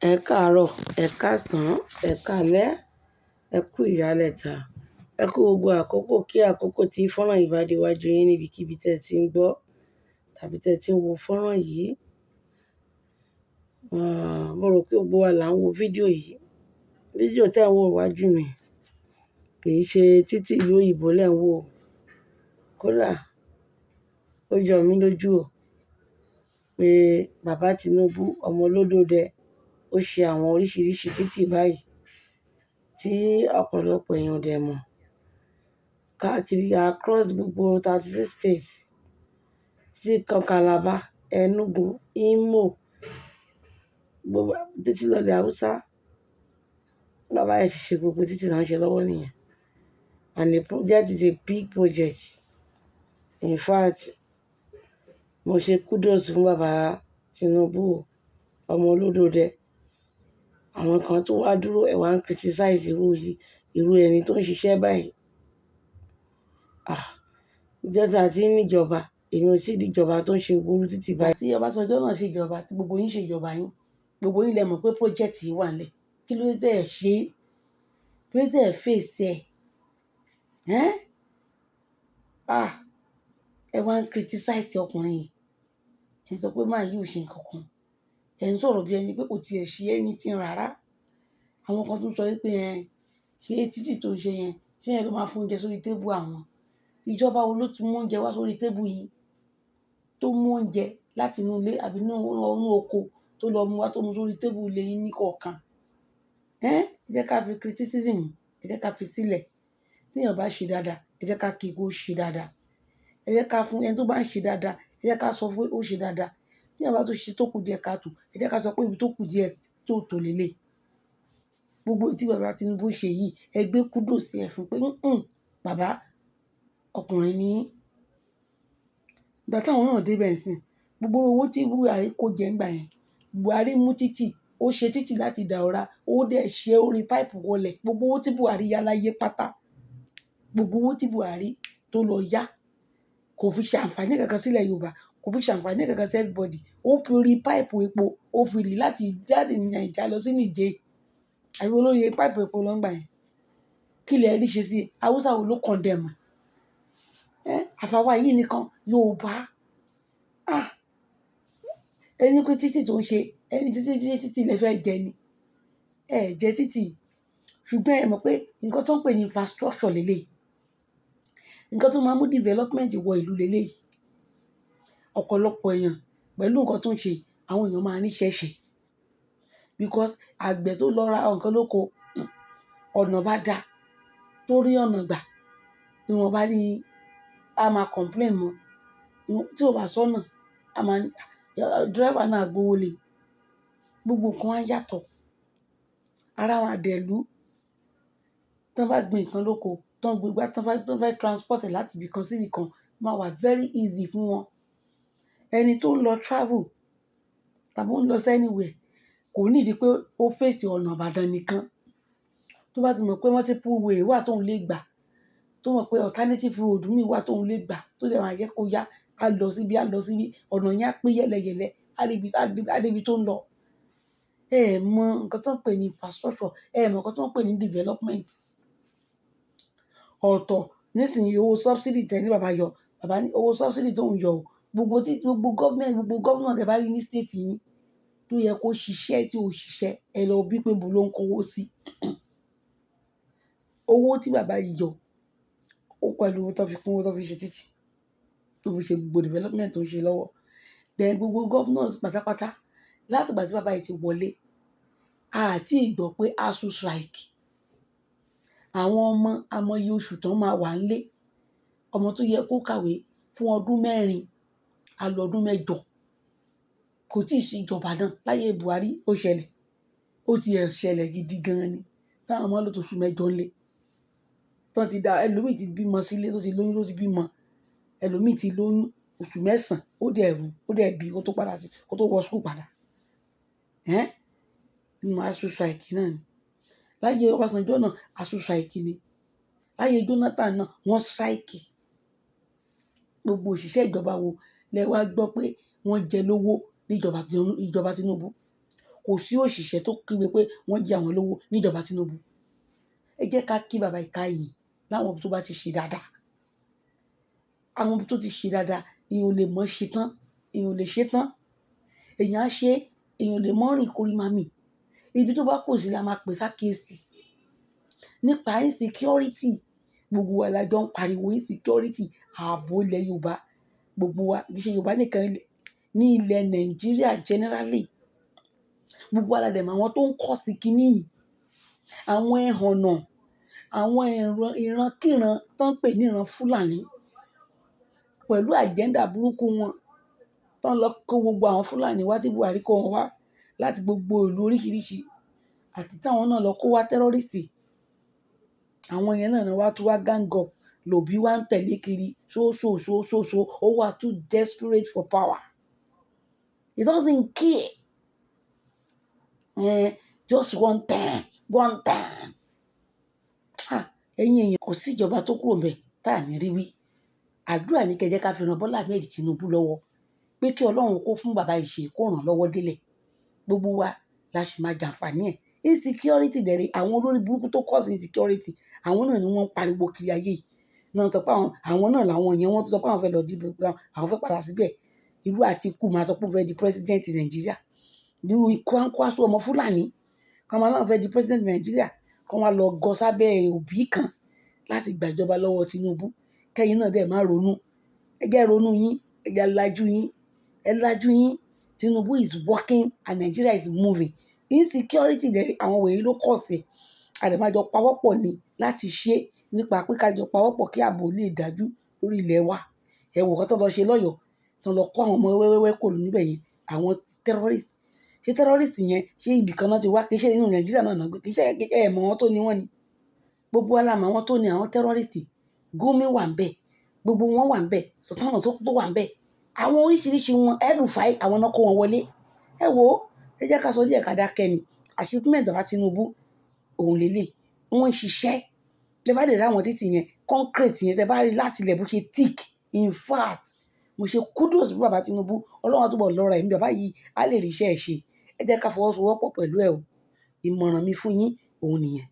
Ẹ káàárọ̀, ẹ káàsán, ẹ káalẹ́, ẹ kú ìyálẹ̀ta, ẹ kú gbogbo àkókò kí àkókò tí fọ́nrán yìí bá dé wájú yín níbikíbi tẹ́ ẹ ti ń gbọ́ tàbí tẹ́ ẹ ti ń wo fọ́nrán yìí. Mo rò pé gbogbo wa là ń wo fídíò yìí. Fídíò tẹ́ ẹ̀ ń wò wájú mi kì í ṣe títì ìlú òyìnbó lẹ́ ń wò. Kódà ó jọ mí lójú o pé bàbá Tinubu ọmọ olódódẹ ó ṣe àwọn oríṣiríṣi títì báyìí tí ọ̀pọ̀lọpọ̀ èèyàn dẹ̀ mọ̀ káàkiri across gbogbo 36 states títí kan Calabar, Enugu, Imo, gbogbo títí lọlẹ̀ Haúsá. Bàbá yẹn ti ṣe gbogbo títì náà ṣe lọ́wọ́ nìyẹn. And the project is a big project. In fact, mo ṣe kudos fún bàbá Tinubu ọmọ olódódẹ. Àwọn kan tó wá dúró ẹ̀ wá ń criticize irú ẹni tó ń ṣiṣẹ́ báyìí. Ìjọba tí ń níjọba, èmi ò sí ìdíjọba tó ń ṣe gbogbo títì báyìí. Tí Ọbásanjọ́ náà ṣèjọba, tí gbogbo yín ṣèjọba yín, gbogbo yín lẹ mọ̀ pé project yìí wà nílẹ̀. Kí ló dé tẹ́ ẹ̀ ṣe? Kí ló dé tẹ́ ẹ̀ face ẹ̀? Ẹ wá ń criticize ọkùnrin yìí. Ẹ sọ pé máa yí ò ṣe nǹkan kan. Ẹ ń sọ̀rọ̀ bí ẹni pé kò tiẹ̀ ṣe anything rárá. Àwọn kan tún sọ wípé ṣé títì tó ń ṣe yẹn, ṣé yẹn ló máa fún oúnjẹ sórí tébù àwọn? Ìjọba wo ló ti mú oúnjẹ wá sórí tébù yìí? Tó mú oúnjẹ láti inú ilé àbí inú oko tó lọ mú wá tó mú sórí tébù ilé yín ní kọ̀ọ̀kan? Ẹ jẹ́ ká fi criticism, ẹ jẹ́ ká fi sílẹ̀. Tí èèyàn bá ṣe dáadáa, ẹ jẹ́ ká kí i kó ṣe dáadáa. Ẹ jẹ́ ká fún ẹni tó bá ń ṣe dáadáa, ẹ jẹ́ ká sọ fún pé ó ṣe dáadáa. Tí èèyàn bá tó ṣe tó kù díẹ̀ káàtó, ẹ jẹ́ ká sọ pé ibi tó kù díẹ̀ tó tò lélẹ̀. Gbogbo tí bàbá Tinubu ṣe yìí, ẹ gbé kudos sí ẹ fún pé bàbá ọkùnrin ni. Ìgbà táwọn náà débẹ̀ ńsìn, gbogbo owó tí Buhari kó jẹ ńgbà yẹn, Buhari mú títì, ó ṣe títì láti Daura, ó dẹ̀ ṣe orí páìpù wọlẹ̀. Gbogbo owó tí Buhari yá láyé pátá, gbogbo owó tí Buhari tó lọ yá kò fi ṣe àǹfààní kankan sílẹ̀ Yorùbá, kò fi ṣe àǹfààní kankan sí everybody. Ó fi orí páìpù epo, ó fi rì láti Nàìjíríà lọ sí Niger. Àbí olóye páìpù epo lọ́ngbà yẹn. Kí lẹ rí ṣe sí i? Haúsá wo ló condemn? Àfàwà yìí nìkan Yorùbá. Ẹni pé títì tó ń ṣe, ẹni títì lẹ fẹ́ jẹ ni. Ẹ jẹ títì. Ṣùgbọ́n ẹ mọ̀ pé nǹkan tó ń pè ní infrastructure lélẹ̀. Nǹkan tó máa mú development wọ ìlú lélẹ̀ yìí. Ọ̀pọ̀lọpọ̀ èèyàn pẹ̀lú nǹkan tó ń ṣe, àwọn èèyàn máa ní ṣẹ́ṣe. Because àgbẹ̀ tó lọ ra nǹkan lóko, ọ̀nà bá dá tó rí ọ̀nà gbà, ni wọ́n bá ní a máa complain mọ́. Tí ó bá sọ́nà, driver náà gbówó lé. Gbogbo nǹkan á yàtọ̀. Ara wọn àdẹ̀lú. Tí wọ́n bá gbin nǹkan lóko, tí wọ́n fẹ́ transport ẹ̀ láti ibì kan sí ibì kan, máa wà very easy fún wọn. Ẹni tó ń lọ travel tàbí ó ń lọ sí anywhere kò ní ìdí pé ó face ọ̀nà Ìbàdàn nìkan. Tó bá ti mọ̀ pé multiple way wà tóun lè gbà, tó mọ̀ pé alternative road mi wà tóun lè gbà, tó dẹ̀ máa jẹ́ kó yá, á lọ síbi, ọ̀nà yẹn á pín yẹ́lẹyẹ̀lẹ, á dé ibi tó ń lọ. Ẹ mọ nǹkan tó ń pè ní infrastructure, ẹ mọ nǹkan tó ń pè ní development. Ọ̀tọ̀ nísìnyí owó subsidy tẹ̀ ní bàbá yọ, bàbá ní owó subsidy tó ń yọ o. Gbogbo governor tẹ́ bá rí ní state yín tó yẹ kó ṣiṣẹ́ tí ò ṣiṣẹ́, ẹ lọ bí pé bo ló ń kówó sí. Owó tí bàbá yìí yọ, ó pẹ̀lú owó tó fi kún owó tó fi ṣe títì, tó fi ṣe gbogbo development tó ń ṣe lọ́wọ́. Then gbogbo governors pátápátá láti ìgbà tí bàbá yìí ti wọlé, a ti gbọ́ pé ASUU strike. Àwọn ọmọ amọye oṣù tán máa wà nílé. Ọmọ tó yẹ kó kàwé fún ọdún 4, a lọ ọdún 8. Kò tí ì sí ìjọba náà. Láyé Buhari ó ṣẹlẹ̀. Ó ti ṣẹlẹ̀ gidi gan-an ni. Táwọn ọmọ lò tó oṣù 8 nílé. Tán ti dá ẹlòmíì ti bímọ sílé, tó ti lóyún, tó ti bímọ. Ẹlòmíì ti lóyún oṣù 9, ó dẹ̀ bí kó tó padà sí, kó tó wọ school padà. Nínú ASUU strike náà ni. Láyé Ọbásanjọ́ náà ASUU strike ni. Láyé Jonathan náà wọ́n strike. Gbogbo òṣìṣẹ́ ìjọba wo lẹ wá gbọ́ pé wọ́n jẹ lówó ní ìjọba Tinubu? kò sí òṣìṣẹ́ tó kígbe pé wọ́n jí àwọn lówó níjọba Tinubu. Ẹ jẹ́ ká kí bàbá ìka yìí láwọn tó bá ti ṣe dáadáa. Àwọn tó ti ṣe dáadáa èèyàn ò lè mọ̀ ṣe tán, èèyàn ò lè ṣe tán. Èèyàn á ṣe, èèyàn ò lè mọ̀ rìn kórí má mì. Ibi tó bá kù sí la máa pè sákìyèsí. Nípa insecurity, gbogbo wa la jọ ń pariwo insecurity, ààbò ilẹ̀ Yorùbá, gbogbo wa, kì í ṣe Yorùbá nìkan, ní ilẹ̀ Nàìjíríà generally. Gbogbo wa la dẹ̀ mọ̀ àwọn tó ń kọ́ sí kinní yìí. Àwọn ẹhànnà, àwọn ìrankíran tó ń pè ní ìran Fúlàní pẹ̀lú agenda burúkú wọn tó ń lọ kó gbogbo àwọn Fúlàní wá tí Buhari kó wọn wá láti gbogbo ìlú oríṣiríṣi àti táwọn náà lọ kó wá tẹ́rọ́rìstì. Àwọn yẹn náà ni wá tún wá gang up lòbí wá ń tẹ̀lé kiri so ó wà too desperate for power. He doesn't care. Just one time. Ẹ̀yin èèyàn kò sí ìjọba tó kúrò ńbẹ̀ tá à ní rí wí. Àdúrà ní kẹ́ jẹ́ ká fi ran Bọ́lá Ahmed Tinubu lọ́wọ́ pé kí Ọlọ́run kó fún bàbá ìṣe kó ràn lọ́wọ́ délẹ̀. Gbogbo wa la sì máa jàǹfààní ẹ̀. Insecurity dẹ̀rẹ̀ àwọn olórí burúkú tó cause insecurity àwọn náà ni wọ́n ń pariwo kiri ayé yìí. Náà sọ pé àwọn náà làwọn yẹn wọ́n tún sọ pé àwọn fẹ́ lọ dìbò, àwọn fẹ́ padà síbẹ̀. Irú Àtíkù máa sọ pé ó fẹ́ di president Nàìjíríà. Irú Kwankwaso ọmọ Fúlàní kan máa náà fẹ́ di president Nàìjíríà kan wá lọ gọ sábẹ́ òbí kan láti gbàjọba lọ́wọ́ Tinubu. Kẹ́yìn náà dẹ̀ máa ronú. Ẹ jẹ́ ronú yín, ẹ jẹ́ lajú yín, ẹ lajú yín. Tinubu is working and Nigeria is moving. Insecurity dẹ̀ àwọn wèrè ló kọ̀ sí. A dẹ̀ máa jọ pawọ́pọ̀ ni láti ṣe nípa pé ká jọ pawọ́pọ̀ kí ààbò lè dájú lórí ilẹ̀ wa. Ẹ wò kán tó lọ ṣe lọ́yọ̀ọ́, tó lọ kó àwọn ọmọ wẹ́wẹ́wẹ́ kò lù níbẹ̀ yẹn, àwọn terrorist. Ṣé terrorist yẹn ṣé ibì kan náà ti wá? Kì í ṣe nínú Nàìjíríà náà gbé. Kì í ṣe mọ̀ wọ́n tó ní wọ́n ni. Gbogbo wa la mọ̀ àwọn tó ní àwọn terrorist. Gumi wà ńbẹ̀, gbogbo wọn wà ńbẹ̀, Sultan tó wà ńbẹ̀. Àwọn oríṣiríṣi wọn, El-Rufai àwọn náà kó wọn wọlé. Ẹ wò ó, ẹ jẹ́ ká sọ díẹ̀ ká dákẹ́ ni. Achievement bàbá Tinubu òun lélẹ̀. Wọ́n ń ṣiṣẹ́. Tẹ bá dé rí àwọn títì yẹn, concrete yẹn, tẹ bá rí láti ilẹ̀ bó ṣe thick. In fact, mo ṣe kudos fún bàbá Tinubu. Ọlọ́run á túbọ̀ lọ́ra ẹ̀mí bàbá yìí, á lè rí iṣẹ́ ẹ̀ ṣe. Ẹ jẹ́ ká fọwọ́sowọ́pọ̀ pẹ̀lú ẹ̀ o. Ìmọ̀ràn mi fún yín òun nìyẹn.